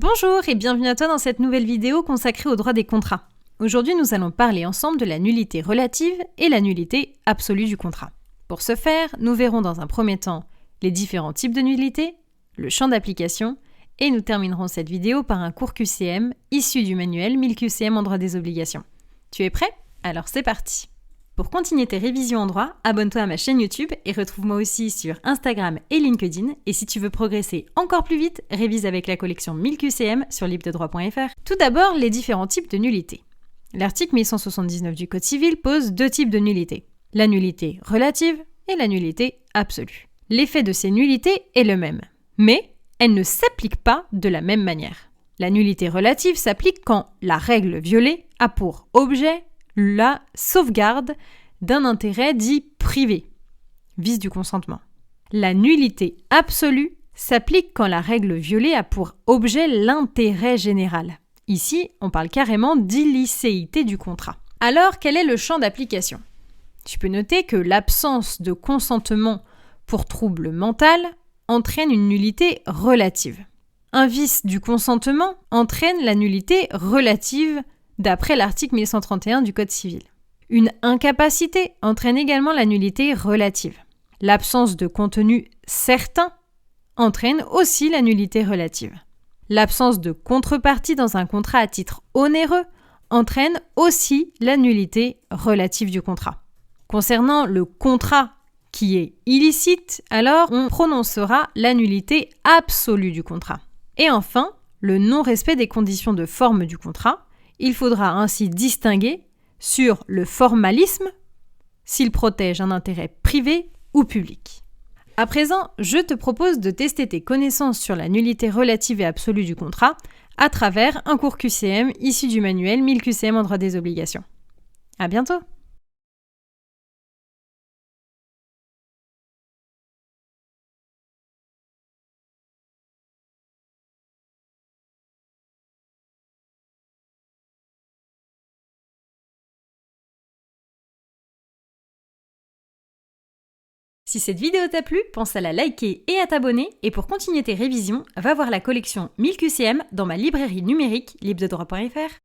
Bonjour et bienvenue à toi dans cette nouvelle vidéo consacrée au droit des contrats. Aujourd'hui, nous allons parler ensemble de la nullité relative et la nullité absolue du contrat. Pour ce faire, nous verrons dans un premier temps les différents types de nullité, le champ d'application, et nous terminerons cette vidéo par un cours QCM issu du manuel 1000 QCM en droit des obligations. Tu es prêt? Alors c'est parti! Pour continuer tes révisions en droit, abonne-toi à ma chaîne YouTube et retrouve-moi aussi sur Instagram et LinkedIn. Et si tu veux progresser encore plus vite, révise avec la collection 1000 QCM sur librededroit.fr. Tout d'abord, les différents types de nullité. L'article 1179 du Code civil pose deux types de nullité. La nullité relative et la nullité absolue. L'effet de ces nullités est le même, mais elles ne s'appliquent pas de la même manière. La nullité relative s'applique quand la règle violée a pour objet la sauvegarde d'un intérêt dit privé, vice du consentement. La nullité absolue s'applique quand la règle violée a pour objet l'intérêt général. Ici, on parle carrément d'illicéité du contrat. Alors, quel est le champ d'application? Tu peux noter que l'absence de consentement pour trouble mental entraîne une nullité relative. Un vice du consentement entraîne la nullité relative d'après l'article 1131 du Code civil. Une incapacité entraîne également la nullité relative. L'absence de contenu certain entraîne aussi la nullité relative. L'absence de contrepartie dans un contrat à titre onéreux entraîne aussi la nullité relative du contrat. Concernant le contrat qui est illicite, alors on prononcera la nullité absolue du contrat. Et enfin, le non-respect des conditions de forme du contrat. Il faudra ainsi distinguer sur le formalisme, s'il protège un intérêt privé ou public. À présent, je te propose de tester tes connaissances sur la nullité relative et absolue du contrat à travers un cours QCM issu du manuel 1000 QCM en droit des obligations. À bientôt! Si cette vidéo t'a plu, pense à la liker et à t'abonner. Et pour continuer tes révisions, va voir la collection 1000 QCM dans ma librairie numérique librededroit.fr.